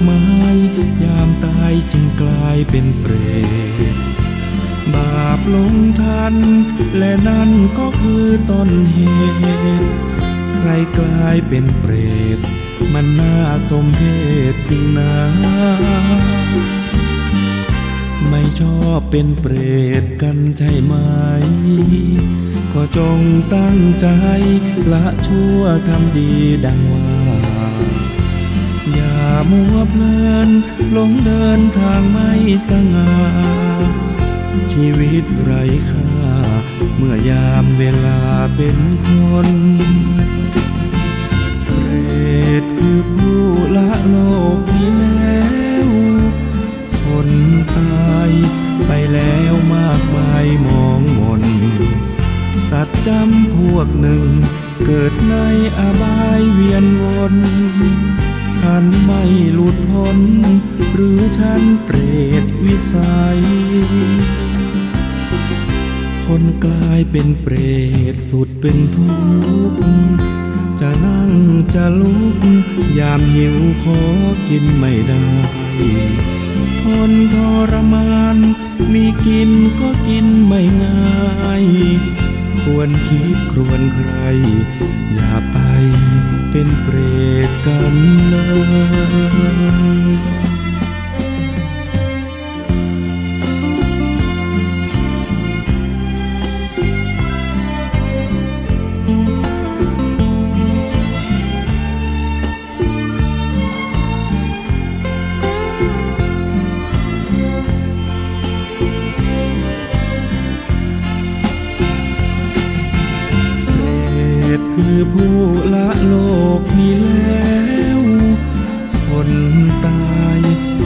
มายยามตายจึงกลายเป็นเปรตบาปลงทันและนั่นก็คือต้นเหตุใครกลายเป็นเปรตมันน่าสมเพชจริงนะไม่ชอบเป็นเปรตกันใช่ไหมก็จงตั้งใจละชั่วทำดีดังว่าอย่ามัวเพลินหลงเดินทางไม่สง่าชีวิตไร้ค่าเมื่อยามเวลาเป็นคนเปรตคือผู้ละโลกนี้แล้วคนตายไปแล้วมากมายมองมนสัตว์จำพวกหนึ่งเกิดในอบายเวียนวนฉันไม่หลุดพ้นหรือฉันเปรตวิสัยคนกลายเป็นเปรตสุดเป็นทุกข์จะนั่งจะลุกยามหิวขอกินไม่ได้ทนทรมานมีกินก็กินไม่ง่ายควรคิดครวญใครอย่าไปเป็นเปรตกันเลยคือผู้ละโลกนี้แล้วคนตาย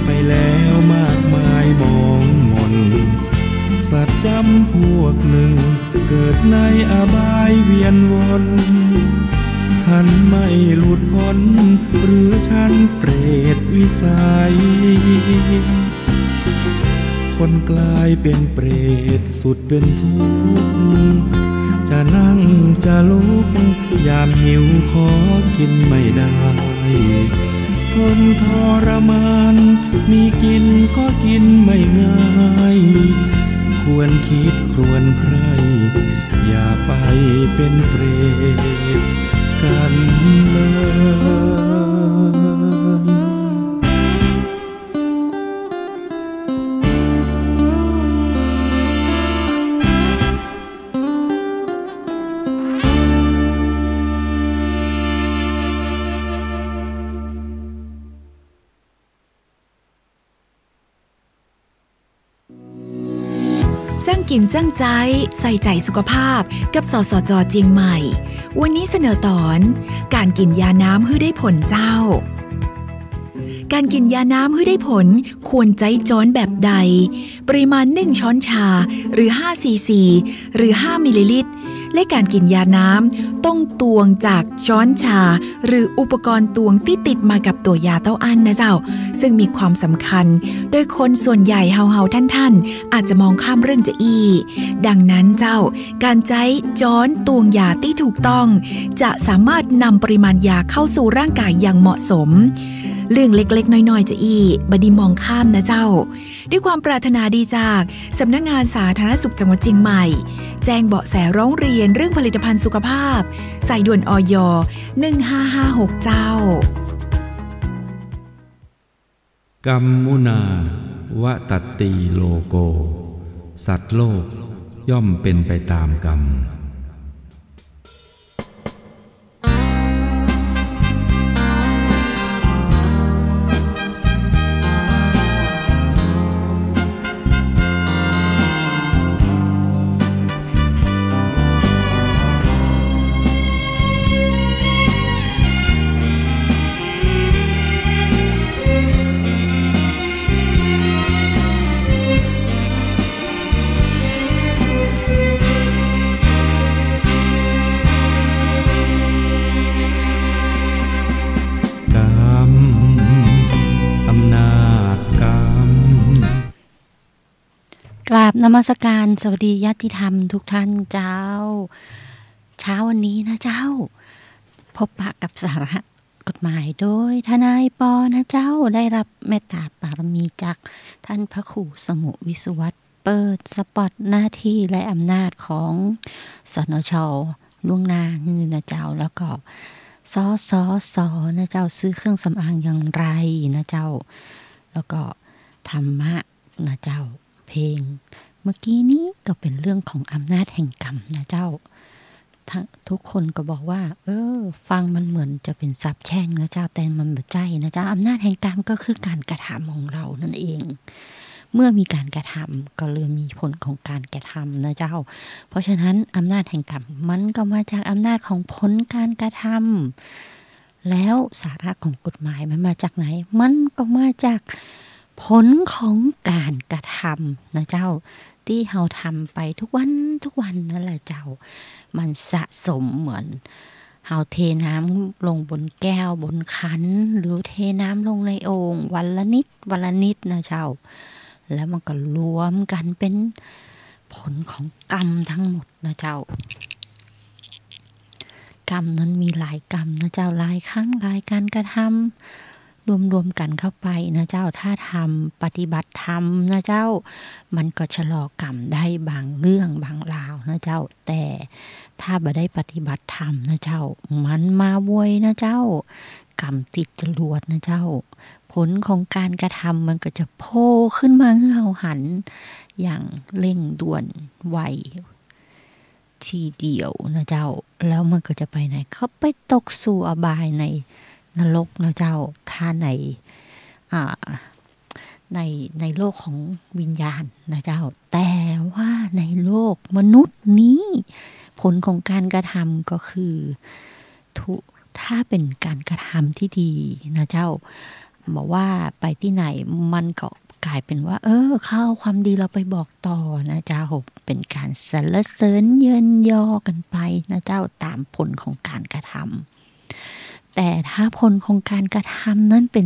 ไปแล้วมากมายมองมนสัตว์จำพวกหนึ่งเกิดในอบายเวียนวนฉันไม่หลุดพ้นหรือฉันเปรตวิสัยคนกลายเป็นเปรตสุดเป็นทุกข์จะนั่งจะลุกยามหิวขอกินไม่ได้ทนทรมานมีกินก็กินไม่ง่ายควรคิดครวญใครอย่าไปเป็นเปรตกันเลยจ้างกินจ้างใจใส่ใจสุขภาพกับสสจ.เจียงใหม่วันนี้เสนอตอนการกินยาน้ำให้ได้ผลเจ้าการกินยาน้ำให้ได้ผลควรใจจ้อนแบบใดปริมาณ1ช้อนชาหรือ5ซีซีหรือ5มิลลิลิตรและการกินยาน้ำต้องตวงจากช้อนชาหรืออุปกรณ์ตวงที่ติดมากับตัวยาเต้าอั้นนะเจ้าซึ่งมีความสำคัญโดยคนส่วนใหญ่เฮาท่านอาจจะมองข้ามเรื่องจะดังนั้นเจ้าการใช้ช้อนตวงยาที่ถูกต้องจะสามารถนำปริมาณยาเข้าสู่ร่างกายอย่างเหมาะสมเรื่องเล็กๆน้อยๆจะบดีมองข้ามนะเจ้าด้วยความปรารถนาดีจากสำนักงานสาธารณสุขจังหวัดเชียงใหม่แจ้งเบาะแสร้องเรียนเรื่องผลิตภัณฑ์สุขภาพสายด่วนอย 1556เจ้ากัมมุนาวะตัตติโลโกสัตว์โลกย่อมเป็นไปตามกรรมกราบนมัสการสวัสดีญาติธรรมทุกท่านเจ้าเช้าวันนี้นะเจ้าพบปะกับสาระ กฎหมายโดยทนายปอนะเจ้าได้รับเมตตาบารมีจากท่านพระครูสมุวิสุวัตรเปิดสปอตหน้าที่และอำนาจของสนช.ล่วงหน้าฮือนะเจ้าแล้วก็สนะเจ้าซื้อเครื่องสำอางอย่างไรนะเจ้าแล้วก็ธรรมะนะเจ้าเพลงเมื่อกี้นี้ก็เป็นเรื่องของอำนาจแห่งกรรมนะเจ้าทุกคนก็บอกว่าฟังมันเหมือนจะเป็นศัพท์แช่งนะเจ้าแต่มันไม่ใช่นะเจ้าอำนาจแห่งกรรมก็คือการกระทำของเรานั่นเองเมื่อมีการกระทำก็เลยมีผลของการกระทำนะเจ้าเพราะฉะนั้นอำนาจแห่งกรรมมันก็มาจากอำนาจของผลการกระทำแล้วสาระของกฎหมายมันมาจากไหนมันก็มาจากผลของการกระทำนะเจ้าที่เราทำไปทุกวันนั่นแหละเจ้ามันสะสมเหมือนเราเทน้ำลงบนแก้วบนขันหรือเทน้ำลงในโอ่งวันละนิดนะเจ้าแล้วมันก็รวมกันเป็นผลของกรรมทั้งหมดนะเจ้ากรรมนั้นมีหลายกรรมนะเจ้าหลายครั้งหลายการกระทำรวมกันเข้าไปนะเจ้าถ้าทำปฏิบัติธรรมนะเจ้ามันก็ชะลอกรรมได้บางเรื่องบางราวนะเจ้าแต่ถ้าบ่ได้ปฏิบัติธรรมนะเจ้ามันมาวยนะเจ้ากรรมติดจรวดนะเจ้าผลของการกระทำมันก็จะโผล่ขึ้นมาให้เราหันอย่างเร่งด่วนไวทีเดียวนะเจ้าแล้วมันก็จะไปไหนเขาไปตกสู่อบายในนรกนะเจ้าถ้าในโลกของวิญญาณนะเจ้าแต่ว่าในโลกมนุษย์นี้ผลของการกระทำก็คือถ้าเป็นการกระทำที่ดีนะเจ้าบอกว่าไปที่ไหนมันก็กลายเป็นว่าเข้าความดีเราไปบอกต่อนะเจ้าเป็นการสรรเสริญเยินยอกันไปนะเจ้าตามผลของการกระทำแต่ถ้าผลของการกระทำนั้นเป็น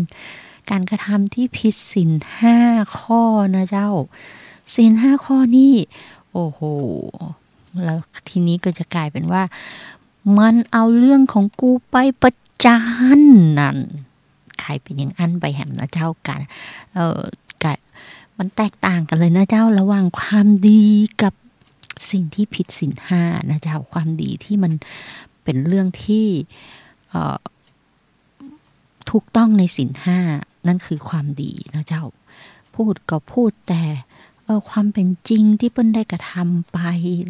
การกระทำที่ผิดศีล5 ข้อนะเจ้าศีล5 ข้อนี่โอ้โหแล้วทีนี้ก็จะกลายเป็นว่ามันเอาเรื่องของกูไปประจานนั่นใครเป็นอย่างอันไปแหมนะเจ้ากันมันแตกต่างกันเลยนะเจ้าระหว่างความดีกับสิ่งที่ผิดศีล5นะเจ้าความดีที่มันเป็นเรื่องที่ถูกต้องในศีล5นั่นคือความดีนะเจ้าพูดก็พูดแต่ความเป็นจริงที่เปิ้นได้กระทำไป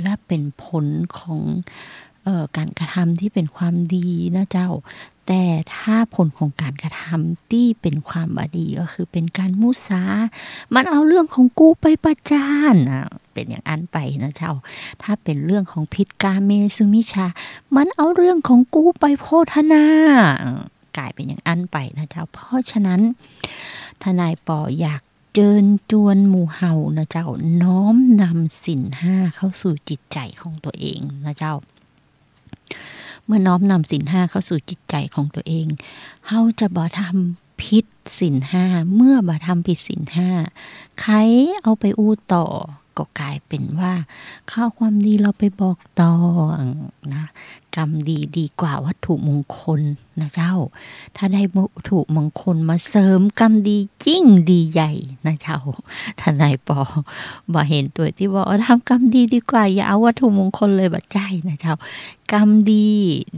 และเป็นผลของการกระทำที่เป็นความดีนะเจ้าแต่ถ้าผลของการกระทำที่เป็นความบดีก็คือเป็นการมุสามันเอาเรื่องของกูไปประจานเป็นอย่างอันไปนะเจ้าถ้าเป็นเรื่องของผิดกาเมสุมิชฌามันเอาเรื่องของกูไปโพธนากลายเป็นอย่างอันไปนะเจ้าเพราะฉะนั้นทนายปออยากเชิญชวนหมู่เฮานะเจ้าน้อมนำศีล5เข้าสู่จิตใจของตัวเองนะเจ้าเมื่อน้อมนำศีล5เข้าสู่จิตใจของตัวเองเฮาจะบ่ทำผิดศีล5เมื่อบ่ทำผิดศีล5ใครเอาไปอู้ต่อก็กลายเป็นว่าข้าวความดีเราไปบอกต่อนะกรรมดีกว่าวัตถุมงคลนะเจ้าถ้าได้วัตถุมงคลมาเสริมกรรมดียิ่งดีใหญ่นะเจ้าทนายปอบ่เห็นตัวที่บอกทำกรรมดีกว่าอย่าเอาวัตถุมงคลเลยบ่ใจนะเจ้ากรรม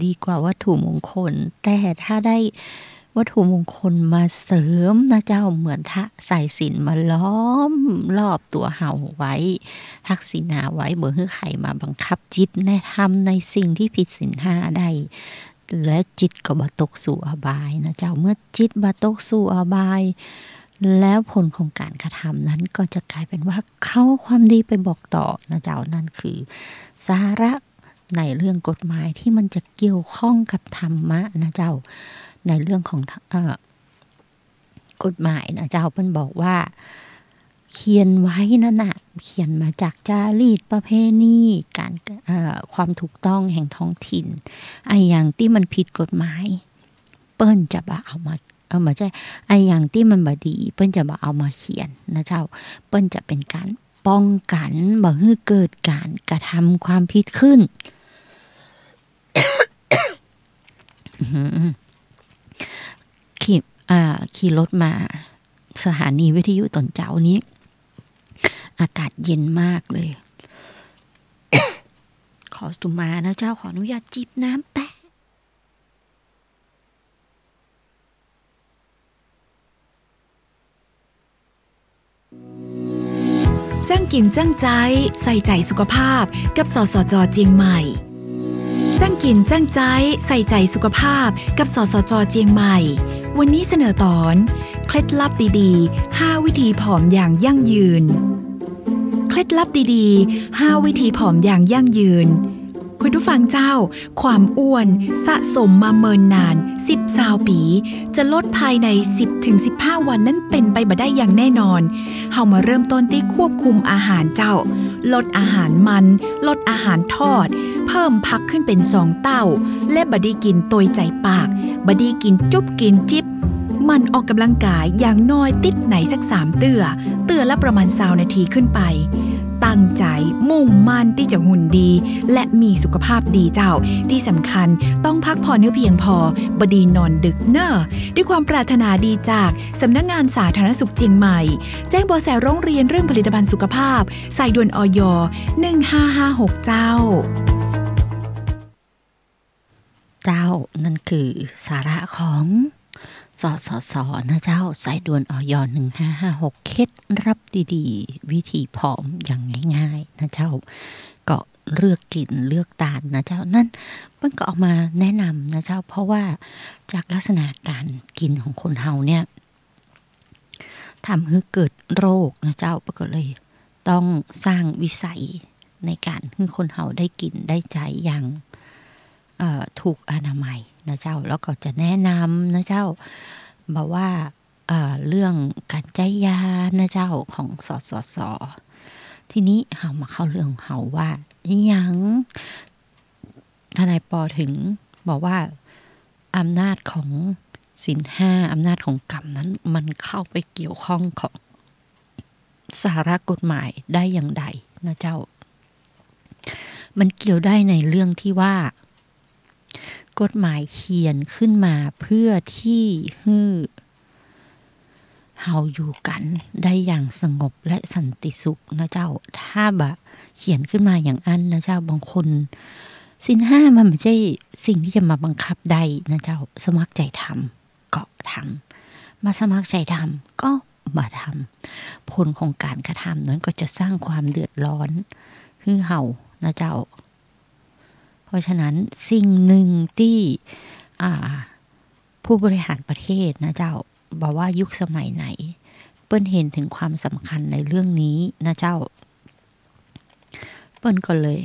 ดีกว่าวัตถุมงคลแต่ถ้าได้วัตถุมงคลมาเสริมนะเจ้าเหมือนทะใส่ศีลมาล้อมรอบตัวเฮาไว้ทักษิณาไว้เบอให้ใครมาบังคับจิตในทำในสิ่งที่ผิดศีล5ได้และจิตก็บ่ตกสู่อบายนะเจ้าเมื่อจิตบ่ตกสู่อบายแล้วผลของการกระทำนั้นก็จะกลายเป็นว่าเขาความดีไปบอกต่อนะเจ้านั่นคือสาระในเรื่องกฎหมายที่มันจะเกี่ยวข้องกับธรรมะนะเจ้าในเรื่องของกฎหมายนะเจ้าเพิ่นบอกว่าเขียนไว้นั่นน่ะเขียนมาจากจารีตประเพณีการความถูกต้องแห่งท้องถิ่นไอ้อย่างที่มันผิดกฎหมายเปิ้นจะบ่เอามาใช่ไอ้อย่างที่มันบ่ดีเปิ้นจะบ่เอามาเขียนนะเจ้าเปิ้นจะเป็นการป้องกันบ่ให้เกิดการกระทำความผิดขึ้น ขี่รถมาสถานีวิทยุตอนเช้านี้อากาศเย็นมากเลย ขอสุมานะเจ้าขออนุญาตจิบน้ำแป๊ะจ้างกินจ้างใจใส่ใจสุขภาพกับสสจ.เจียงใหม่จ้างกินจ้างใจใส่ใจสุขภาพกับสสจ.เจียงใหม่วันนี้เสนอตอนเคล็ดลับดีๆ5วิธีผอมอย่างยั่งยืนเคล็ดลับดีๆ5วิธีผอมอย่างยั่งยืนคุณผู้ฟังเจ้าความอ้วนสะสมมาเมินนาน10-20 ปีจะลดภายใน 10-15 วันนั้นเป็นไปบ่ได้อย่างแน่นอนเฮามาเริ่มต้นที่ควบคุมอาหารเจ้าลดอาหารมันลดอาหารทอดเพิ่มผักขึ้นเป็น2 เต้าและบ่ได้กินตยใจปากบ่ได้กินจุ๊บกินจิ๊บมันออกกำลังกายอย่างน้อยติดไหนสัก3 เตือละประมาณ20 นาทีขึ้นไปตั้งใจมุ่งมั่นที่จะหุ่นดีและมีสุขภาพดีเจ้าที่สำคัญต้องพักผ่อนให้เพียงพอบดีนอนดึกเนอะด้วยความปรารถนาดีจากสำนักงานสาธารณสุขเชียงใหม่แจ้งเบาะแสร้องเรียนเรื่องผลิตภัณฑ์สุขภาพสายด่วนอย 1556 เจ้านั่นคือสาระของสสนะเจ้าสายด่วนอย 1556เคล็ดลับดีๆวิธีผอมอย่างง่ายๆนะเจ้าก็เลือกกินเลือกทานนะเจ้านั่นมันก็ออกมาแนะนำนะเจ้าเพราะว่าจากลักษณะการกินของคนเฮาเนี่ยทำให้เกิดโรคนะเจ้าก็เลยต้องสร้างวิสัยในการให้คนเฮาได้กินได้ใจอย่างถูกอนามัยนะเจ้าแล้วก็จะแนะนำนะเจ้าบอกว่าเรื่องการใจยานะเจ้าของสสทีนี้เฮามาเข้าเรื่องเฮาว่าอย่างทนายปอถึงบอกว่าอำนาจของศีล 5อำนาจของกรรมนั้นมันเข้าไปเกี่ยวข้องของสาระกฎหมายได้อย่างใดนะเจ้ามันเกี่ยวได้ในเรื่องที่ว่ากฎหมายเขียนขึ้นมาเพื่อที่ให้เฮาอยู่กันได้อย่างสงบและสันติสุขนะเจ้าถ้าบะเขียนขึ้นมาอย่างอันนะเจ้าบางคนศีล 5มันไม่ใช่สิ่งที่จะมาบังคับได้นะเจ้าสมัครใจทำก็ทำมาสมัครใจทำก็มาทำผลของการกระทำนั้นก็จะสร้างความเดือดร้อนให้เฮานะเจ้าเพราะฉะนั้นสิ่งหนึ่งที่ผู้บริหารประเทศนะเจ้าบอกว่ายุคสมัยไหนเปิ้นเห็นถึงความสำคัญในเรื่องนี้นะเจ้าเปิ้นก็เลย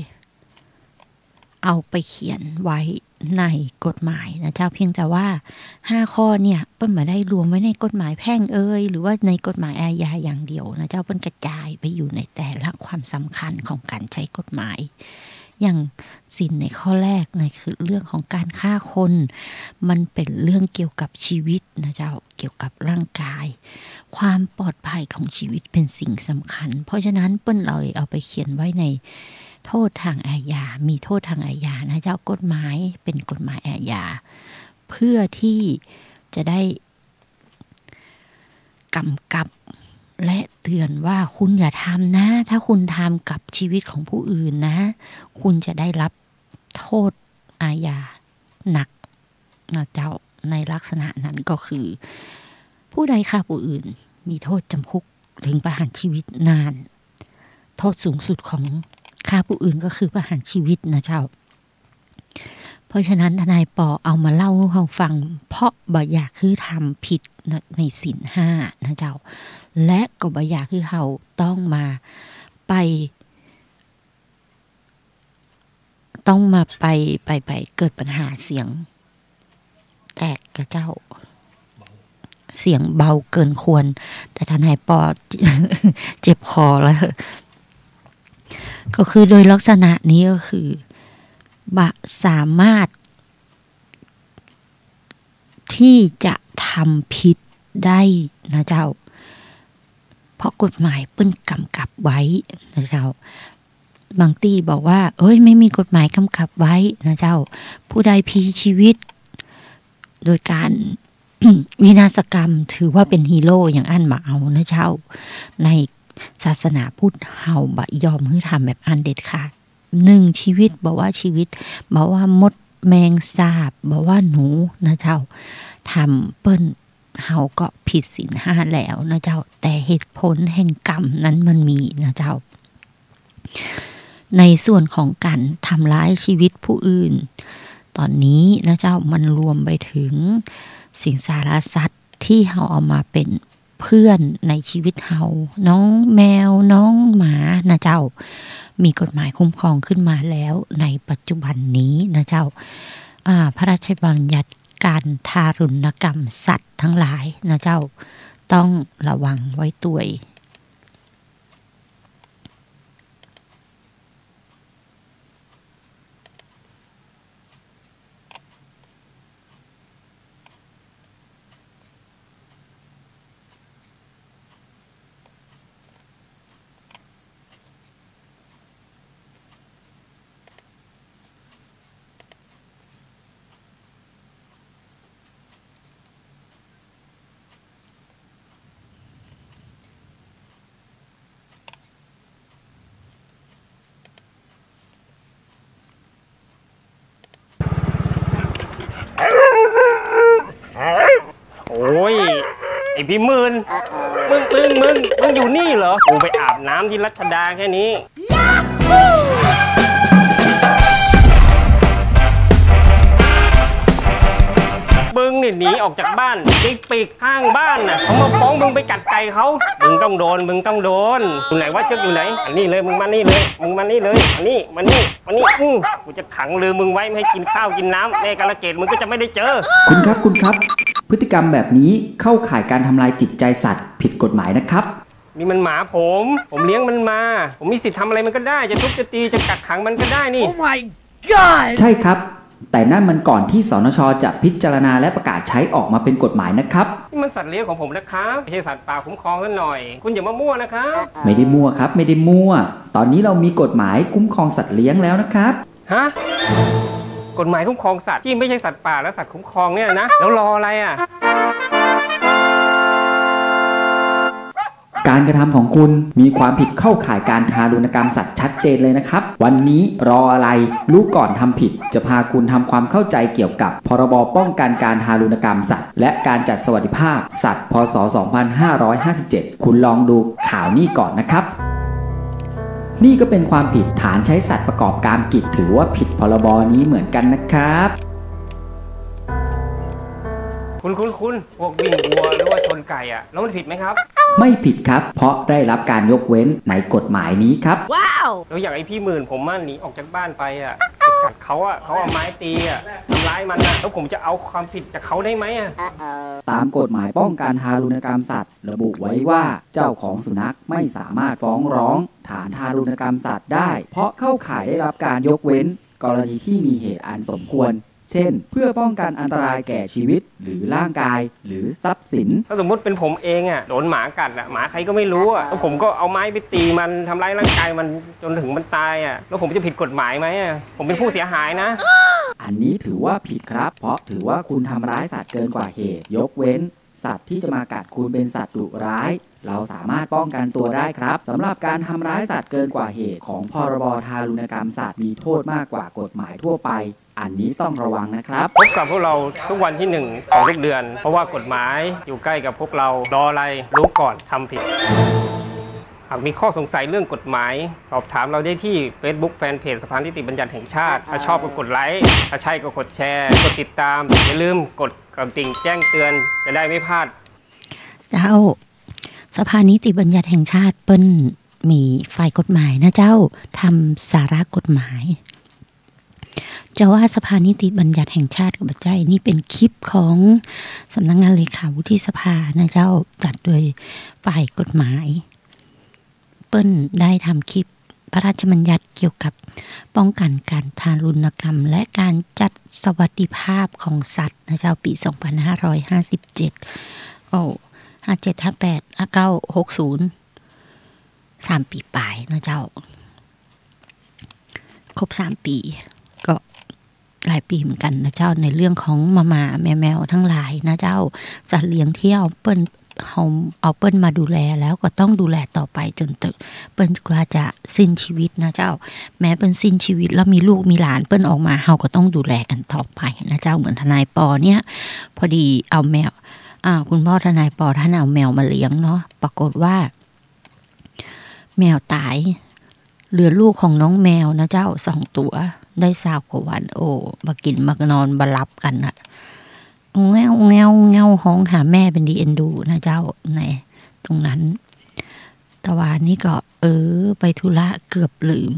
เอาไปเขียนไว้ในกฎหมายนะเจ้าเพียงแต่ว่า5ข้อเนี่ยเปิ้นมาได้รวมไว้ในกฎหมายแพ่งหรือว่าในกฎหมายอาญาอย่างเดียวนะเจ้าเปิ้นกระจายไปอยู่ในแต่ละความสำคัญของการใช้กฎหมายอย่างศีลในข้อแรกในคือเรื่องของการฆ่าคนมันเป็นเรื่องเกี่ยวกับชีวิตนะเจ้าเกี่ยวกับร่างกายความปลอดภัยของชีวิตเป็นสิ่งสำคัญเพราะฉะนั้นเปิ้นเลยเอาไปเขียนไว้ในโทษทางอาญามีโทษทางอาญานะเจ้ากฎหมายเป็นกฎหมายอาญาเพื่อที่จะได้กำกับและเตือนว่าคุณอย่าทำนะถ้าคุณทำกับชีวิตของผู้อื่นนะคุณจะได้รับโทษอาญาหนักนะเจ้าในลักษณะนั้นก็คือผู้ใดฆ่าผู้อื่นมีโทษจำคุกถึงประหารชีวิตนานโทษสูงสุดของฆ่าผู้อื่นก็คือประหารชีวิตนะเจ้าเพราะฉะนั้นทนายปอเอามาเล่าให้เราฟังเพราะบ่อยากคือทำผิดในศีล 5นะเจ้าและก็บ่อยากคือเราต้องมาไปเกิดปัญหาเสียงแตกกับเจ้าเสียงเบาเกินควรแต่ทนายปอ เจ็บคอแล้วก็คือโดยลักษณะนี้ก็คือบะสามารถที่จะทำผิดได้นะเจ้าเพราะกฎหมายเปิ้นกำกับไว้นะเจ้าบางตีบอกว่าไม่มีกฎหมายกำกับไว้นะเจ้าผู้ใดพลีชีวิตโดยการ วินาศกรรมถือว่าเป็นฮีโร่อย่างอันมาเอานะเจ้าในศาสนาพุทธเฮาบ่ยอมให้ทำแบบอันเด็ดขาด1ชีวิตบอกว่าชีวิตบอกว่ามดแมงสาบบอกว่าหนูนะเจ้าทำเปิ้นเฮาก็ผิดศีล5แล้วนะเจ้าแต่เหตุผลแห่งกรรมนั้นมันมีนะเจ้าในส่วนของการทำร้ายชีวิตผู้อื่นตอนนี้นะเจ้ามันรวมไปถึงสิ่งสารสัตว์ที่เฮาเอามาเป็นเพื่อนในชีวิตเฮาน้องแมวน้องหมานะเจ้ามีกฎหมายคุ้มครองขึ้นมาแล้วในปัจจุบันนี้นะเจ้าพระราชบัญญัติการทารุณกรรมสัตว์ทั้งหลายนะเจ้าต้องระวังไว้ตัวโอ้ยไอพี่หมื่นมึงอยู่นี่เหรอกูไปอาบน้ำที่รัชดาแค่นี้มึงนี่หนีออกจากบ้านไปปีกข้างบ้านน่ะเขามาฟ้องมึงไปกัดไก่เขามึงต้องโดนอยู่ไหนวะเชือกอยู่ไหนอันนี้เลยมึงมานี่เลยอันนี้มานี่กูจะขังลืมมึงไว้ไม่ให้กินข้าวกินน้ำแม่กาลเกตมึงก็จะไม่ได้เจอคุณครับพฤติกรรมแบบนี้เข้าข่ายการทำลายจิตใจสัตว์ผิดกฎหมายนะครับนี่มันหมาผมเลี้ยงมันมาผมมีสิทธิ์ทำอะไรมันก็ได้จะทุบจะตีจะกักขังมันก็ได้นี่ Oh my God ใช่ครับแต่นั่นมันก่อนที่สนช.จะพิจารณาและประกาศใช้ออกมาเป็นกฎหมายนะครับนี่มันสัตว์เลี้ยงของผมนะครับไม่ใช่สัตว์ป่าคุ้มครองซะหน่อยคุณอย่ามามั่วนะครับไม่ได้มั่วครับไม่ได้มั่วตอนนี้เรามีกฎหมายคุ้มครองสัตว์เลี้ยงแล้วนะครับฮะกฎหมายคุ้มครองสัตว์ที่ไม่ใช่สัตว์ป่าและสัตว์คุ้มครองเนี่ยนะแล้วรออะไรอ่ะการกระทำของคุณมีความผิดเข้าข่ายการทารุณกรรมสัตว์ชัดเจนเลยนะครับวันนี้รออะไรรู้ก่อนทำผิดจะพาคุณทำความเข้าใจเกี่ยวกับพรบป้องกันการทารุณกรรมสัตว์และการจัดสวัสดิภาพสัตว์พ.ศ. 2557คุณลองดูข่าวนี้ก่อนนะครับนี่ก็เป็นความผิดฐานใช้สัตว์ประกอบการกิจถือว่าผิดพรบนี้เหมือนกันนะครับคุณพวกวิ่งวัวหรือว่าชนไก่อ่ะแล้วมันผิดไหมครับไม่ผิดครับเพราะได้รับการยกเว้นในกฎหมายนี้ครับว้าวแล้วอย่างไอพี่หมื่นผมหนีออกจากบ้านไปอ่ะกัดเขาเอาไม้ตีอ่ะทำร้ายมันอ่ะแล้วผมจะเอาความผิดจากเขาได้ไหมอ่ะตามกฎหมายป้องกันทารุณกรรมสัตว์ระบุไว้ว่าเจ้าของสุนัขไม่สามารถฟ้องร้องฐานทารุณกรรมสัตว์ได้เพราะเข้าข่ายได้รับการยกเว้นกรณีที่มีเหตุอันสมควรเช่นเพื่อป้องกันอันตรายแก่ชีวิตหรือร่างกายหรือทรัพย์สินถ้าสมมติเป็นผมเองอ่ะโดนหมากัดอ่ะหมาใครก็ไม่รู้อ่ะแล้วผมก็เอาไม้ไปตีมันทำร้ายร่างกายมันจนถึงมันตายอ่ะแล้วผมจะผิดกฎหมายไหมอ่ะผมเป็นผู้เสียหายนะอันนี้ถือว่าผิดครับเพราะถือว่าคุณทำร้ายสัตว์เกินกว่าเหตุยกเว้นสัตว์ที่จะมากัดคุณเป็นสัตว์ดุร้ายเราสามารถป้องกันตัวได้ครับสำหรับการทำร้ายสัตว์เกินกว่าเหตุของพรบทารุณกรรมสัตว์มีโทษมากกว่ากฎหมายทั่วไปอันนี้ต้องระวังนะครับพบกับพวกเราทุกวันที่1ของทุกเดือนเพราะว่ากฎหมายอยู่ใกล้กับพวกเรารออะไรรู้ก่อนทำผิดหากมีข้อสงสัยเรื่องกฎหมายสอบถามเราได้ที่ Facebook Fanpage สภานิติบัญญัติแห่งชาติถ้าชอบก็กดไลค์ถ้าใช่ก็กดแชร์กดติดตามอย่าลืมกดกระดิ่งแจ้งเตือนจะได้ไม่พลาดเจ้าสภานิติบัญญัติแห่งชาติเปิ้นมีฝ่ายกฎหมายนะเจ้าทำสาระกฎหมายจะว่าสภานิติบัญญัติแห่งชาติกับใจนี่เป็นคลิปของสำนักงานเลขาวุฒิสภานะเจ้าจัดโดยฝ่ายกฎหมายเปิ้นได้ทำคลิปพระราชบัญญัติเกี่ยวกับป้องกันการทารุณกรรมและการจัดสวัสดิภาพของสัตว์นะเจ้าปี255757 58 59 60 3 ปีปลายนะเจ้าครบ3 ปีก็ หลายปีเหมือนกันนะเจ้าในเรื่องของหมาแมวทั้งหลายนะเจ้าสัตว์เลี้ยงที่เอาเปิ้ลมาดูแลแล้วก็ต้องดูแลต่อไปจนเปิ้ลกว่าจะสิ้นชีวิตนะเจ้าแม้เปิ้ลสิ้นชีวิตแล้วมีลูกมีหลานเปิ้ลออกมาเฮาก็ต้องดูแลกันต่อไปนะเจ้าเหมือนทนายปอเนี่ยพอดีเอาแมวคุณพ่อทนายปอท่านเอาแมวมาเลี้ยงเนาะปรากฏว่าแมวตายเหลือลูกของน้องแมวนะเจ้า2 ตัวได้20 กว่าวันโอ้มากินมานอนบารับกันนะเงาห้องหาแม่เป็นดีเอ็นดูนะเจ้าในตรงนั้นตะวันนี้ก็ไปธุระเกือบลืม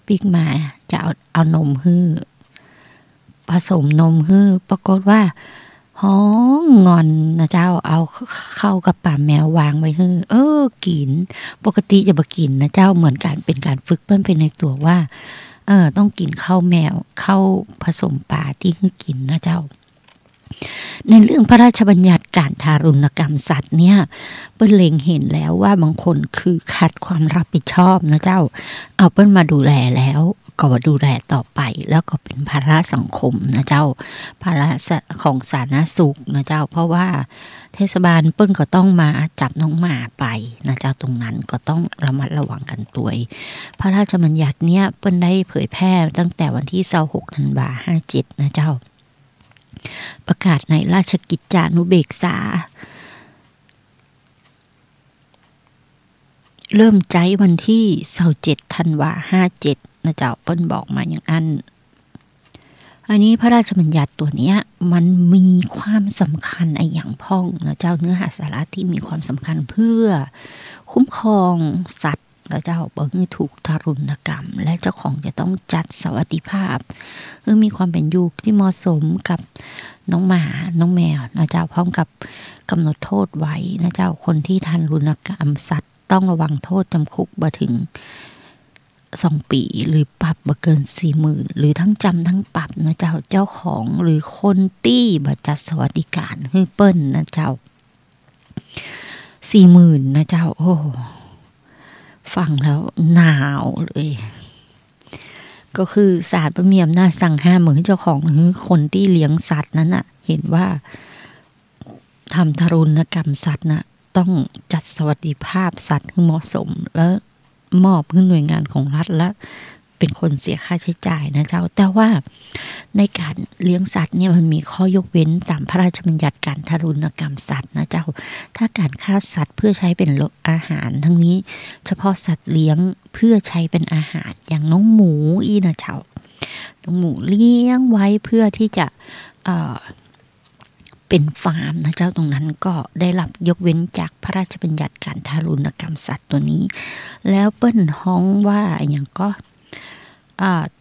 ปิ๊กมาจะเอานมฮื้อผสมนมฮื้อปรากฏว่าห้องงอนนะเจ้าเอาเข้ากับป่าแมววางไว้ฮื้อกินปกติจะบ่กินนะเจ้าเหมือนกันเป็นการฝึกเปิ้ลเป็นในตัวว่าต้องกินข้าวแมวข้าวผสมปลาที่ฮื้อกินนะเจ้าในเรื่องพระราชบัญญัติการทารุณกรรมสัตว์เนี่ยเปิ้ลเล็งเห็นแล้วว่าบางคนคือขาดความรับผิดชอบนะเจ้าเอาเปิ้ลมาดูแลแล้วก็ดูแลต่อไปแล้วก็เป็นภาระสังคมนะเจ้าภาระของสาธารณสุขนะเจ้าเพราะว่าเทศบาลเปิ้ลก็ต้องมาจับน้องหมาไปนะเจ้าตรงนั้นก็ต้องระมัดระวังกันตัวพระราชบัญญัติเนี้ยเปิ้ลได้เผยแพร่ตั้งแต่วันที่26 ธันวาคม 57นะเจ้าประกาศในราชกิจจานุเบกษาเริ่มใช้วันที่27 ธันวาคม 57นะเจ้าเปิ้ลบอกมาอย่างอันนี้พระราชบัญญัติตัวเนี้ยมันมีความสำคัญอย่างพ้องนะเจ้าเนื้อหาสาระที่มีความสำคัญเพื่อคุ้มครองสัตว์แล้วเจ้าบ่ให้ถูกทารุณกรรมและเจ้าของจะต้องจัดสวัสดิภาพมีความเป็นอยู่ที่เหมาะสมกับน้องหมาน้องแมวนะเจ้าพร้อมกับกำหนดโทษไว้นะเจ้าคนที่ทารุณกรรมสัตว์ต้องระวังโทษจำคุกบ่ถึง2 ปีหรือปรับบ่เกิน 40,000 หรือทั้งจำทั้งปรับนะเจ้าของหรือคนที่บ่จัดสวัสดิการให้เปิ้ลนะเจ้า 40,000 นะเจ้าโอ้ฟังแล้วหนาวเลยก็คือศาลมีอำนาจสั่งห้ามให้เจ้าของหรือคนที่เลี้ยงสัตว์นั้นน่ะเห็นว่าทำทารุณกรรมสัตว์น่ะต้องจัดสวัสดิภาพสัตว์ให้เหมาะสมแล้วมอบให้หน่วยงานของรัฐและเป็นคนเสียค่าใช้จ่ายนะเจ้าแต่ว่าในการเลี้ยงสัตว์เนี่ยมันมีข้อยกเว้นตามพระราชบัญญัติการทารุณกรรมสัตว์นะเจ้าถ้าการฆ่าสัตว์เพื่อใช้เป็นอาหารทั้งนี้เฉพาะสัตว์เลี้ยงเพื่อใช้เป็นอาหารอย่างน้องหมูนะเจ้าน้องหมูเลี้ยงไว้เพื่อที่จะเป็นฟาร์มนะเจ้าตรงนั้นก็ได้รับยกเว้นจากพระราชบัญญัติการทารุณกรรมสัตว์ตัวนี้แล้วเปิ้ลฮ้องว่าอย่างก็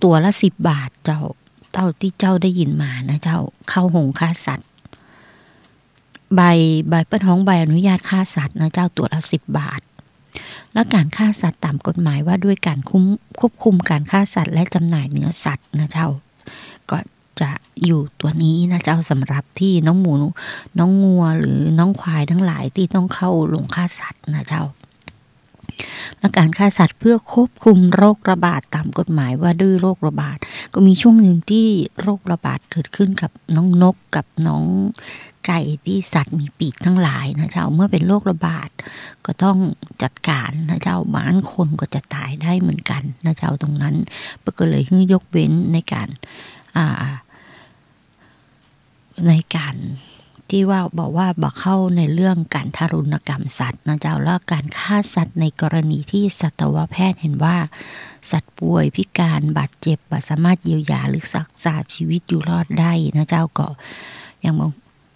ตัวละ10 บาทเจ้าที่เจ้าได้ยินมานะเจ้าเข้าหงฆ่าสัตว์ใบเปิ้ลฮ้องใบอนุญาตฆ่าสัตว์นะเจ้าตัวละ10 บาทและการฆ่าสัตว์ตามกฎหมายว่าด้วยการควบคุมการฆ่าสัตว์และจำหน่ายเนื้อสัตว์นะเจ้าก็จะอยู่ตัวนี้นะเจ้าสำหรับที่น้องหมูน้องงัวหรือน้องควายทั้งหลายที่ต้องเข้าโรงฆ่าสัตว์นะเจ้าและการฆ่าสัตว์เพื่อควบคุมโรคระบาดตามกฎหมายว่าด้วยโรคระบาดก็มีช่วงหนึ่งที่โรคระบาดเกิดขึ้นกับน้องนกกับน้องไก่ที่สัตว์มีปีกทั้งหลายนะเจ้าเมื่อเป็นโรคระบาดก็ต้องจัดการนะเจ้าบ้านคนก็จะตายได้เหมือนกันนะเจ้าตรงนั้นก็เลยยกเว้นในการที่ว่าบอกว่าบ่เข้าในเรื่องการทารุณกรรมสัตว์นะเจ้าแล้วการฆ่าสัตว์ในกรณีที่สัตวแพทย์เห็นว่าสัตว์ป่วยพิการบาดเจ็บบ่สามารถเยียวยาหรือรักษาชีวิตอยู่รอดได้นะเจ้าก็อย่างบาง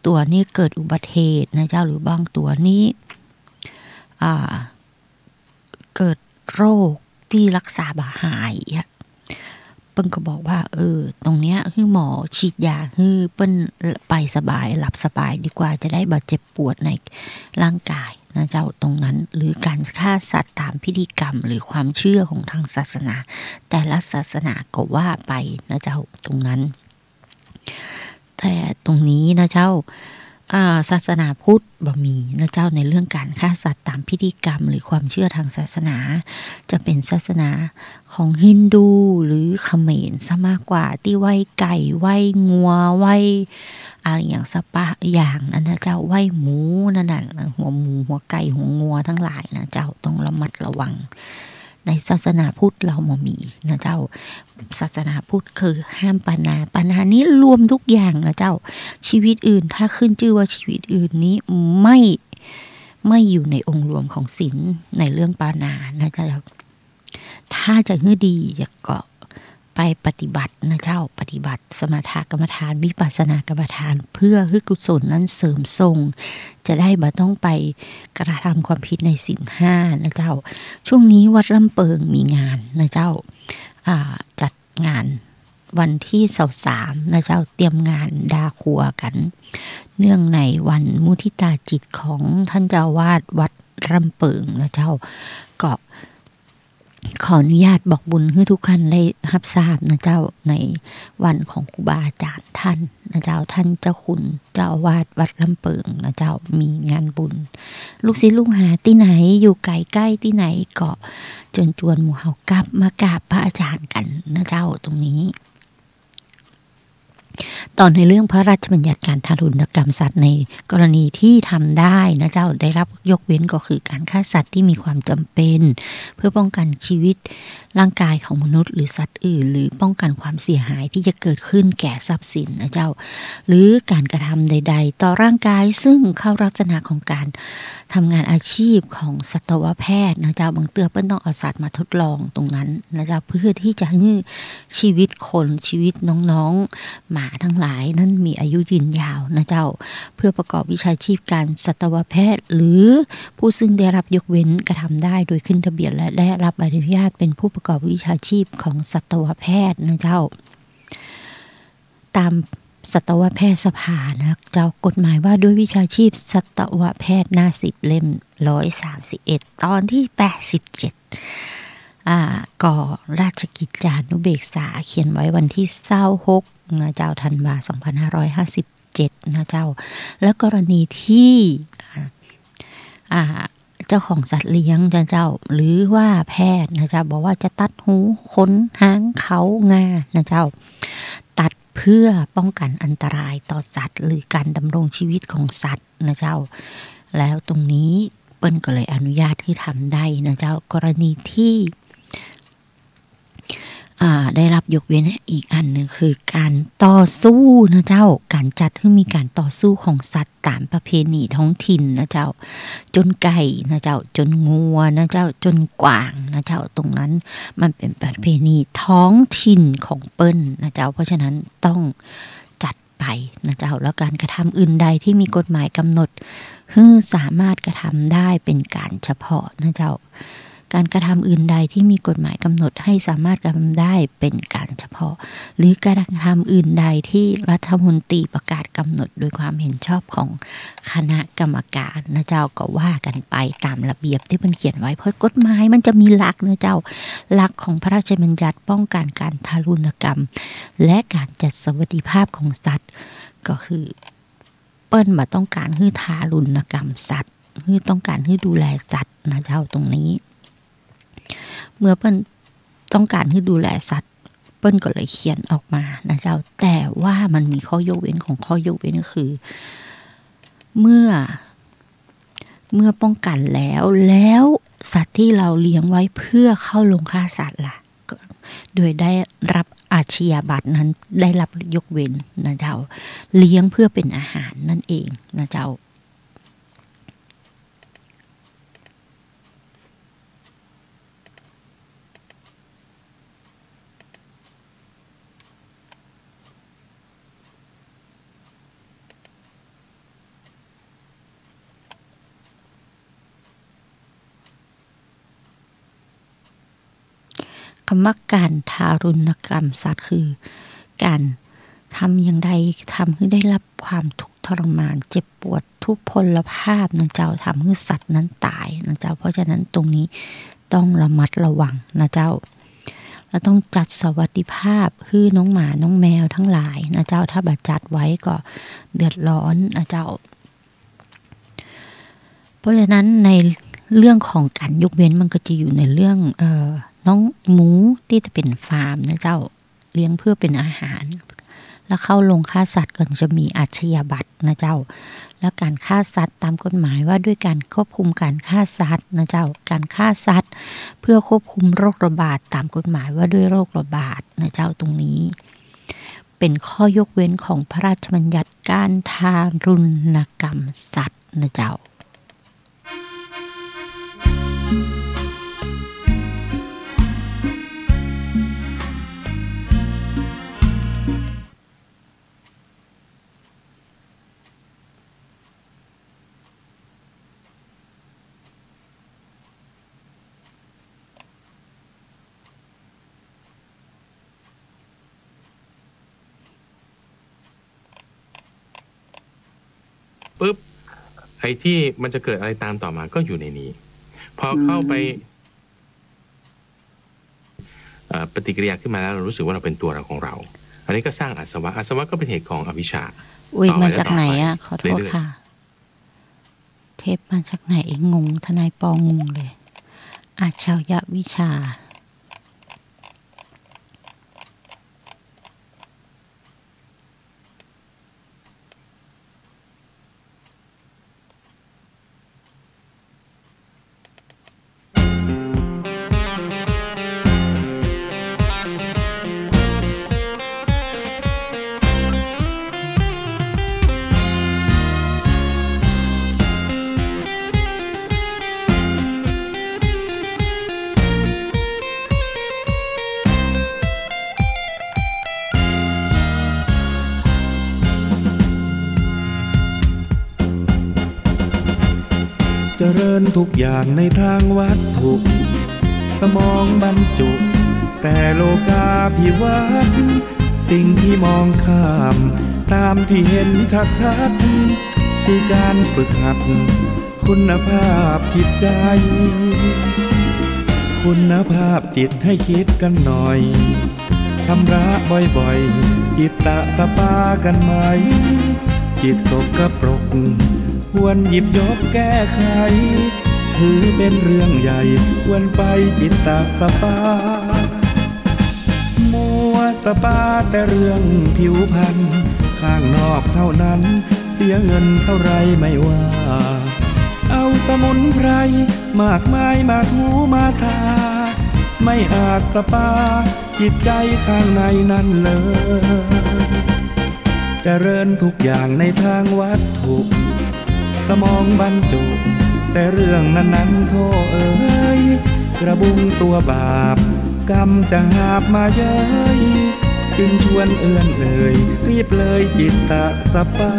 ตัวนี้เกิดอุบัติเหตุนะเจ้าหรือบางตัวนี้เกิดโรคที่รักษาบ่หายเปิ้ลก็บอกว่าตรงเนี้ยคือหมอฉีดยาคือเปิ้ลไปสบายหลับสบายดีกว่าจะได้บาดเจ็บปวดในร่างกายนะเจ้าตรงนั้นหรือการฆ่าสัตว์ตามพิธีกรรมหรือความเชื่อของทางศาสนาแต่ละศาสนาก็ว่าไปนะเจ้าตรงนั้นแต่ตรงนี้นะเจ้า ศาสนาพุทธบ่มีนะเจ้าในเรื่องการฆ่าสัตว์ตามพิธีกรรมหรือความเชื่อทางศาสนาจะเป็นศาสนาของฮินดูหรือเขมรซะมากกว่าที่ไหว้ไก่ไหว้งัวไหว้อะไรอย่างสปะอย่างนั้นนะเจ้าไหว้หมูนั่นน่ะหัวหมูหัวไก่หัวงัวทั้งหลายนะเจ้าต้องระมัดระวังในศาสนาพุทธเราบ่มีนะเจ้าศาสนาพุทธคือห้ามปานานี้รวมทุกอย่างนะเจ้าชีวิตอื่นถ้าขึ้นชื่อว่าชีวิตอื่นนี้ไม่อยู่ในองค์รวมของศีลในเรื่องปานานะเจ้าถ้าจะให้ดีจะเกาะไปปฏิบัตินะเจ้าปฏิบัติสมถกรรมฐานวิปัสสนากรรมฐานเพื่อให้กุศลนั้นเสริมทรงจะได้บ่ต้องไปกระทำความผิดในศีล5นะเจ้าช่วงนี้วัดลำเปิงมีงานนะเจ้าจัดงานวันที่23นะเจ้าเตรียมงานดาครัวกันเนื่องในวันมุทิตาจิตของท่านเจ้าวาดวัดลำเปิงนะเจ้าก็ขออนุญาตบอกบุญให้ทุกท่านได้รับทราบนะเจ้าในวันของครูบาอาจารย์ท่านนะเจ้าท่านเจ้าคุณเจ้าอาวาสวัดลำเปิงนะเจ้ามีงานบุญลูกศิษย์ลูกหาที่ไหนอยู่ไกลใกล้ที่ไหนก็เชิญชวนหมู่เฮากลับมากราบพระอาจารย์กันนะเจ้าตรงนี้ตอนในเรื่องพระราชบัญญัติการทารุณกรรมสัตว์ในกรณีที่ทำได้นะเจ้าได้รับยกเว้นก็คือการฆ่าสัตว์ที่มีความจำเป็นเพื่อป้องกันชีวิตร่างกายของมนุษย์หรือสัตว์อื่นหรือป้องกันความเสียหายที่จะเกิดขึ้นแก่ทรัพย์สินนะเจ้าหรือการกระทำใดๆต่อร่างกายซึ่งเข้าลักษณะของการทำงานอาชีพของสัตวแพทย์นะเจ้าบางเตือเปิ้ลต้องเอาสัตว์มาทดลองตรงนั้นนะเจ้าเพื่อที่จะให้ชีวิตคนชีวิตน้องๆหมาทั้งหลายนั้นมีอายุยืนยาวนะเจ้าเพื่อประกอบวิชาชีพการสัตวแพทย์หรือผู้ซึ่งได้รับยกเว้นกระทำได้โดยขึ้นทะเบียนและได้รับอนุญาตเป็นผู้ประกอบวิชาชีพของสัตวแพทย์นะเจ้าตามสัตวแพทยสภานะเจ้ากฎหมายว่าด้วยวิชาชีพสัตวแพทย์หน้า10เล่ม131ตอนที่87ก่อราชกิจจานุเบกษาเขียนไว้วันที่26นะเจ้าธันวาคม2557นะเจ้าแล้วกรณีที่เจ้าของสัตว์เลี้ยงเจ้าหรือว่าแพทย์นะเจ้าบอกว่าจะตัดหูขนหางเขางานะเจ้าตัดเพื่อป้องกันอันตรายต่อสัตว์หรือการดำรงชีวิตของสัตว์นะเจ้าแล้วตรงนี้เปิ้ลก็เลยอนุญาตที่ทำได้นะเจ้ากรณีที่ได้รับยกเว้นอีกอันหนึ่งคือการต่อสู้นะเจ้าการจัดให้มีการต่อสู้ของสัตว์ตามประเพณีท้องถิ่นนะเจ้าจนไก่นะเจ้าจนงัวนะเจ้าจนกวางนะเจ้าตรงนั้นมันเป็นประเพณีท้องถิ่นของเปิ้ลนะเจ้าเพราะฉะนั้นต้องจัดไปนะเจ้าแล้วการกระทำอื่นใดที่มีกฎหมายกำหนดให้สามารถกระทำได้เป็นการเฉพาะนะเจ้าการกระทำอื่นใดที่มีกฎหมายกำหนดให้สามารถกระทำได้เป็นการเฉพาะหรือการกระทำอื่นใดที่รัฐมนตรีประกาศกำหนดโดยความเห็นชอบของคณะกรรมการนะเจ้าก็ว่ากันไปตามระเบียบที่มันเขียนไว้เพราะกฎหมายมันจะมีหลักนะเจ้าหลักของพระราชบัญญัติป้องกันการทารุณกรรมและการจัดสวัสดิภาพของสัตว์ก็คือเปิ้ลมาต้องการให้ทารุณกรรมสัตว์ให้ต้องการให้ดูแลสัตว์นะเจ้าตรงนี้เมื่อเปิ้ลต้องการให้ดูแลสัตว์เปิ้ลก็เลยเขียนออกมานะเจ้าแต่ว่ามันมีข้อยกเว้นของข้อยกเว้นก็คือเมื่อป้องกันแล้วสัตว์ที่เราเลี้ยงไว้เพื่อเข้าโรงฆ่าสัตว์ล่ะโดยได้รับอาชญาบัตรนั้นได้รับยกเว้นนะเจ้าเลี้ยงเพื่อเป็นอาหารนั่นเองนะเจ้าคำว่าการทารุณกรรมสัตว์คือการทำอย่างใดทำให้ได้รับความทุกข์ทรมานเจ็บปวดทุกพลภาพนะเจ้าทำให้สัตว์นั้นตายนะเจ้าเพราะฉะนั้นตรงนี้ต้องระมัดระวังนะเจ้าเราต้องจัดสวัสดิภาพให้น้องหมาน้องแมวทั้งหลายนะเจ้าถ้าบัดจัดไว้ก็เดือดร้อนนะเจ้า เพราะฉะนั้นในเรื่องของการยกเว้นมันก็จะอยู่ในเรื่องน้องหมูที่จะเป็นฟาร์มนะเจ้าเลี้ยงเพื่อเป็นอาหารแล้วเข้าลงฆ่าสัตว์ก่อนจะมีอาชญาบัตรนะเจ้าแล้วการฆ่าสัตว์ตามกฎหมายว่าด้วยการควบคุมการฆ่าสัตว์นะเจ้าการฆ่าสัตว์เพื่อควบคุมโรคระบาดตามกฎหมายว่าด้วยโรคระบาดนะเจ้าตรงนี้เป็นข้อยกเว้นของพระราชบัญญัติการทารุณกรรมสัตว์นะเจ้าปุ๊บไอ้ที่มันจะเกิดอะไรตามต่อมาก็อยู่ในนี้พอเข้าไปปฏิกิริยาขึ้นมาแล้วเรารู้สึกว่าเราเป็นตัวเราของเราอันนี้ก็สร้างอาสวะก็เป็นเหตุของอวิชชามาจากไหนขอโทษค่ะเทปมาจากไหนงงทนายปองงเลยอาชญวิชาเจริญทุกอย่างในทางวัตถุสมองบรรจุแต่โลกาภิวัตน์สิ่งที่มองข้ามตามที่เห็นชัดๆคือการฝึกหัดคุณภาพจิตใจคุณภาพจิตให้คิดกันหน่อยชำระบ่อยๆจิตตะสปากันไหมจิตสกปรกควรหยิบยกแก้ไขถือเป็นเรื่องใหญ่ควรไปจิตตสปามัวสปาแต่เรื่องผิวพรรณข้างนอกเท่านั้นเสียเงินเท่าไรไม่ว่าเอาสมุนไพรมากมายมาถูมาทาไม่อาจสปาจิตใจข้างในนั้นเลยเจริญทุกอย่างในทางวัตถุสมองบรรจุแต่เรื่องนั้นโทษเอ๋ยกระบุงตัวบาปกรรมจะหาบมาเย้ยจึงชวนเอื้อนเอ่ยรีบเลยจิตตะสปา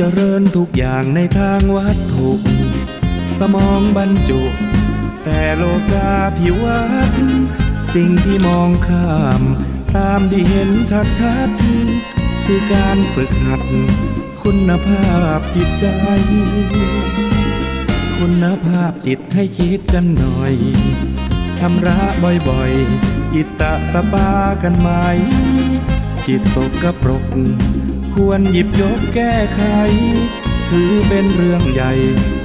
เจริญทุกอย่างในทางวัตถุสมองบรรจุแต่โลกาภิวัตน์สิ่งที่มองข้ามตามที่เห็นชัดๆคือการฝึกหัดคุณภาพจิตใจคุณภาพจิตให้คิดกันหน่อยชำระบ่อยๆจิตตะสปากันไหมจิตสกปรกควรหยิบยกแก้ไขถือเป็นเรื่องใหญ่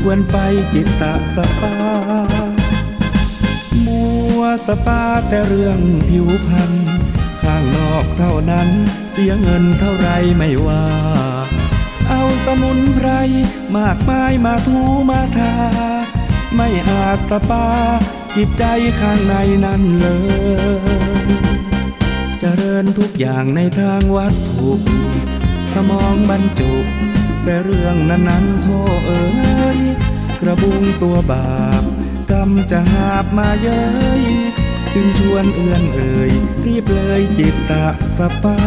ควรไปจิตตะสปามัวสปาแต่เรื่องผิวพรรณข้างนอกเท่านั้นเสียเงินเท่าไรไม่ว่าเอาสมุนไพรมากมายมาถูมาทาไม่อาจสปาจิตใจข้างในนั้นเลยเจริญทุกอย่างในทางวัตถุสมองบรรจุ แต่เรื่องนั้นๆโทษเอ๋ยกระบุงตัวบาปกรรมจะหาบมาเย้ยจึงชวนเอื้อนเอ่ยรีบเลยจิตตะสปา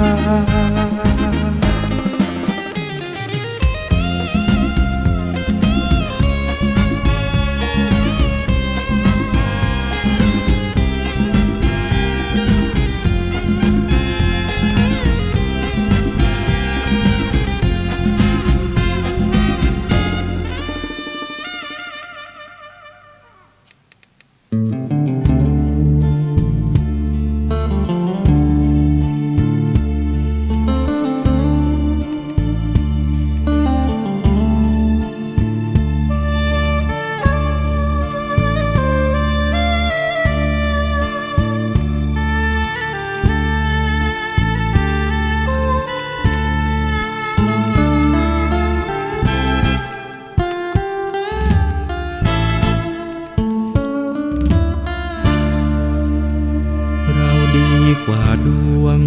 กว่าดวง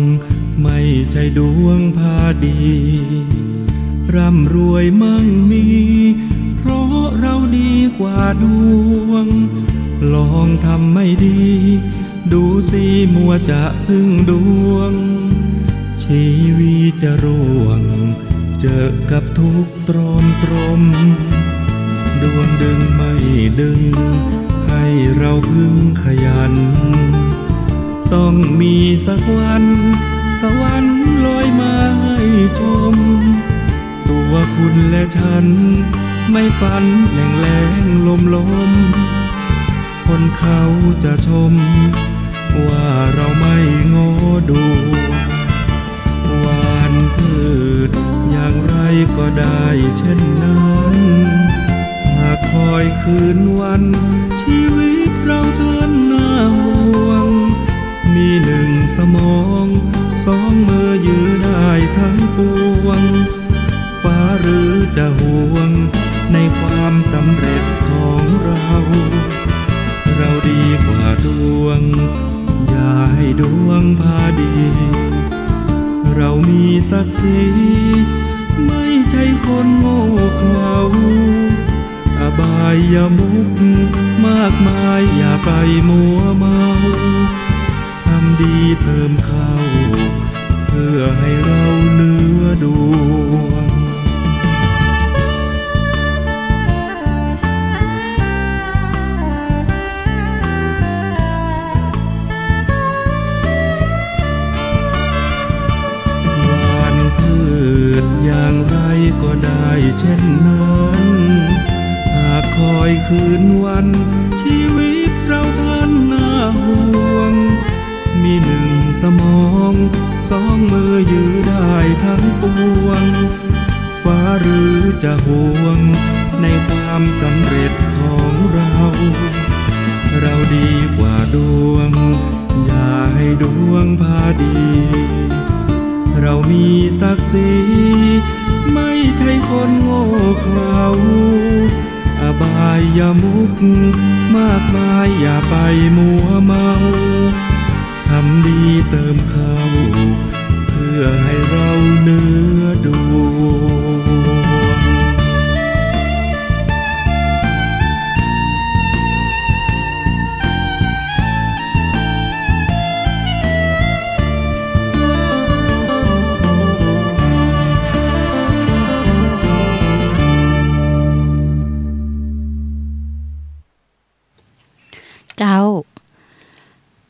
ไม่ใช่ดวงพาดีร่ำรวยมั่งมีเพราะเราดีกว่าดวงลองทำไม่ดีดูสิมัวจะพึ่งดวงชีวิตจะร่วงเจอกับทุกข์ตรมดวงดึงไม่ดึงให้เราพึงขยันต้องมีสักวันสวรรค์ลอยมาให้ชมตัวคุณและฉันไม่ฝันแหลงลมคนเขาจะชมว่าเราไม่โง่ดูหวานพืชอย่างไรก็ได้เช่นนั้นหากคอยคืนวันชีวิตเราท่านน่าห่วงมีหนึ่งสมองสองมือยืนได้ทั้งปวงฟ้าหรือจะห่วงในความสำเร็จของเราดีกว่าดวงอย่าให้ดวงพาดีเรามีศักดิ์ศรีไม่ใช่คนโง่เขลาอบายอย่ามุกมากมายอย่าไปมัวเมาทำดีเติมเข้าเพื่อให้เราเหนือดวงหวานพืชอย่างไรก็ได้เช่นนั้นหากคอยคืนวันชีวิตเราท่านน่าห่วงมีหนึ่งสมองสองมือยืนได้ทั้งปวงฟ้าหรือจะห่วงในความสำเร็จของเราดีกว่าดวงอย่าให้ดวงพาดีเรามีศักดิ์ศรีไม่ใช่คนโง่เขลาอบายอย่ามุกมากมายอย่าไปมัวเมาทำดีเติมเข้าเพื่อให้เราเหนือดวง เจ้า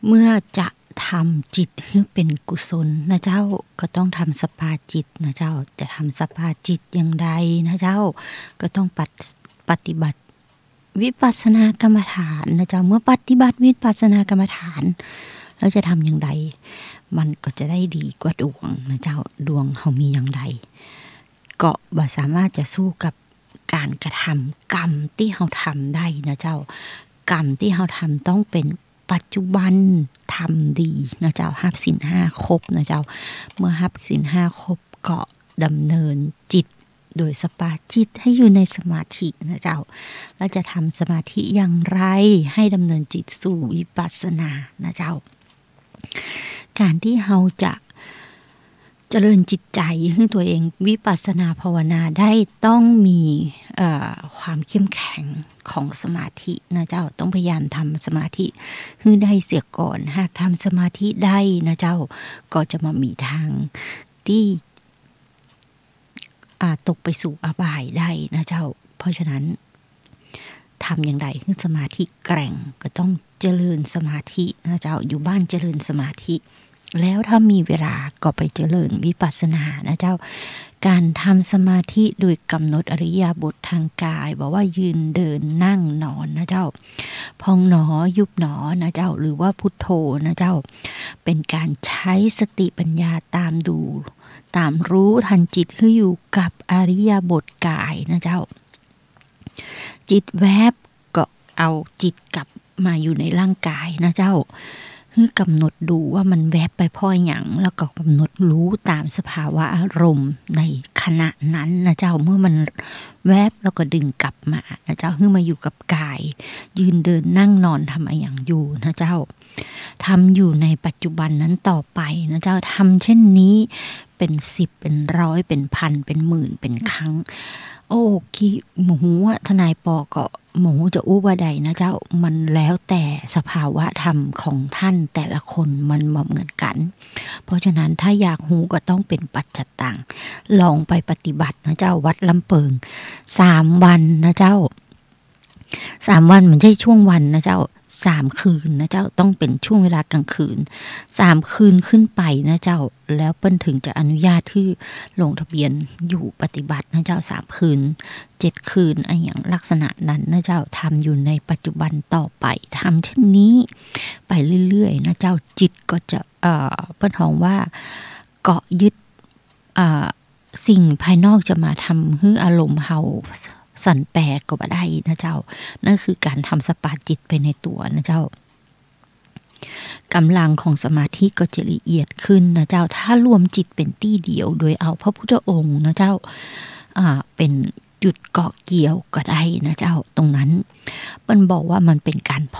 เมื่อจะทำจิตให้เป็นกุศลนะเจ้าก็ต้องทำสภาจิตนะเจ้าจะทำสภาจิตอย่างไรนะเจ้าก็ต้องปฏิบัติวิปัสสนากรรมฐานนะเจ้าเมื่อปฏิบัติวิปัสสนากรรมฐานแล้วจะทำอย่างไรมันก็จะได้ดีกว่าดวงนะเจ้าดวงเขามีอย่างไรก็บ่สามารถจะสู้กับการกระทำกรรมที่เขาทำได้นะเจ้ากรรมที่เขาทำต้องเป็นปัจจุบันทำดีนะเจ้าหับศีลห้าครบนะเจ้าเมื่อหับศีลห้าครบก็ดำเนินจิตโดยสปาจิตให้อยู่ในสมาธินะเจ้าแล้วจะทำสมาธิอย่างไรให้ดำเนินจิตสู่วิปัสสนานะเจ้าการที่เราจะ เจริญจิตใจให้ตัวเองวิปัสสนาภาวนาได้ต้องมีความเข้มแข็งของสมาธินะเจ้าต้องพยายามทำสมาธิให้ได้เสียก่อนหากทำสมาธิได้นะเจ้าก็จะมามีทางที่ตกไปสู่อบายได้นะเจ้าเพราะฉะนั้นทำอย่างไรให้สมาธิแกร่งก็ต้องเจริญสมาธินะเจ้าอยู่บ้านเจริญสมาธิแล้วถ้ามีเวลาก็ไปเจริญวิปัสสนานะเจ้าการทำสมาธิโดยกำหนดอริยบททางกายบอกว่ายืนเดินนั่งนอนนะเจ้าพองหนอยุบหนอนะเจ้าหรือว่าพุทโธนะเจ้าเป็นการใช้สติปัญญาตามดูตามรู้ทันจิตที่อยู่กับอริยบทกายนะเจ้าจิตแวบก็เอาจิตกลับมาอยู่ในร่างกายนะเจ้าคือกำหนดดูว่ามันแวบไปพ่อหยังแล้วก็กำหนดรู้ตามสภาวะอารมณ์ในขณะนั้นนะเจ้าเมื่อมันแวบแล้วก็ดึงกลับมานะเจ้าให้มาอยู่กับกายยืนเดินนั่งนอนทำอะไรอย่างอยู่นะเจ้าทำอยู่ในปัจจุบันนั้นต่อไปนะเจ้าทำเช่นนี้เป็น10เป็น100เป็นพันเป็นหมื่นเป็นครั้งโอ้ขี้หมูทนายปอก็หมูจะอู้ว่าใดนะเจ้ามันแล้วแต่สภาวะธรรมของท่านแต่ละคนมันบ่เหมือนกันเพราะฉะนั้นถ้าอยากหูก็ต้องเป็นปัจจตังลองไปปฏิบัตินะเจ้าวัดลำเปิง3 วันนะเจ้า3 วันมันใช่ช่วงวันนะเจ้า3 คืนนะเจ้าต้องเป็นช่วงเวลากลางคืน3 คืนขึ้นไปนะเจ้าแล้วเปิ้นถึงจะอนุญาตที่ลงทะเบียนอยู่ปฏิบัตินะเจ้า3 คืน7 คืนอะไรอย่างลักษณะนั้นนะเจ้าทำอยู่ในปัจจุบันต่อไปทำเช่นนี้ไปเรื่อยๆนะเจ้าจิตก็จะเปิ้นฮ้องว่าเกาะยึดสิ่งภายนอกจะมาทำให้อารมณ์เฮาสั่นแปรก็บ่ได้นะเจ้านั่นคือการทำสปาจิตไปในตัวนะเจ้ากำลังของสมาธิก็จะละเอียดขึ้นนะเจ้าถ้ารวมจิตเป็นตี้เดียวโดยเอาพระพุทธองค์นะเจ้าเป็นจุดเกาะเกี่ยวก็ได้นะเจ้าตรงนั้นเปิ้นบอกว่ามันเป็นการพ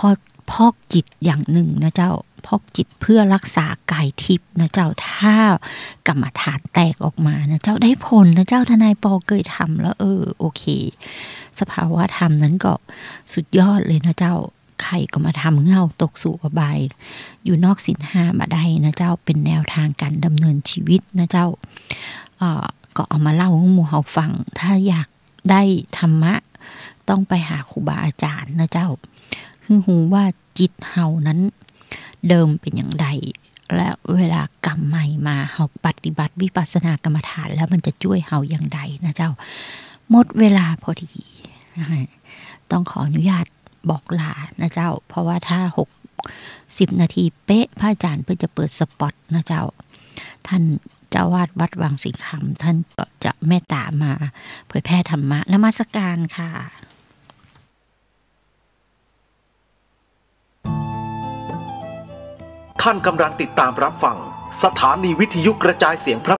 อกจิตอย่างหนึ่งนะเจ้าพอกจิตเพื่อรักษากายทิพย์นะเจ้าถ้ากรรมฐานแตกออกมานะเจ้าได้ผลนะเจ้าทนายปอเคยทำแล้วโอเคสภาวะธรรมนั้นก็สุดยอดเลยนะเจ้าใครก็มาทำเงาตกสู่อบายอยู่นอกศีล5มาได้นะเจ้าเป็นแนวทางการดำเนินชีวิตนะเจ้าก็เอามาเล่าให้หมู่เฮาฟังถ้าอยากได้ธรรมะต้องไปหาครูบาอาจารย์นะเจ้าคือหูว่าจิตเฮานั้นเดิมเป็นอย่างไรและเวลากรรมใหม่มาเฮาปฏิบัติวิปัสสนากรรมฐานแล้วมันจะช่วยเฮาอย่างไรนะเจ้าหมดเวลาพอดีต้องขออนุญาตบอกลานะเจ้าเพราะว่าถ้า60 นาทีเป๊ะพระอาจารย์เพื่อจะเปิดสปอตนะเจ้าท่านเจ้าวาดวัดวังสีคำท่านก็จะเมตตามาเผยแพร่ธรรมะนมัสการค่ะท่านกำลังติดตามรับฟังสถานีวิทยุกระจายเสียงพระ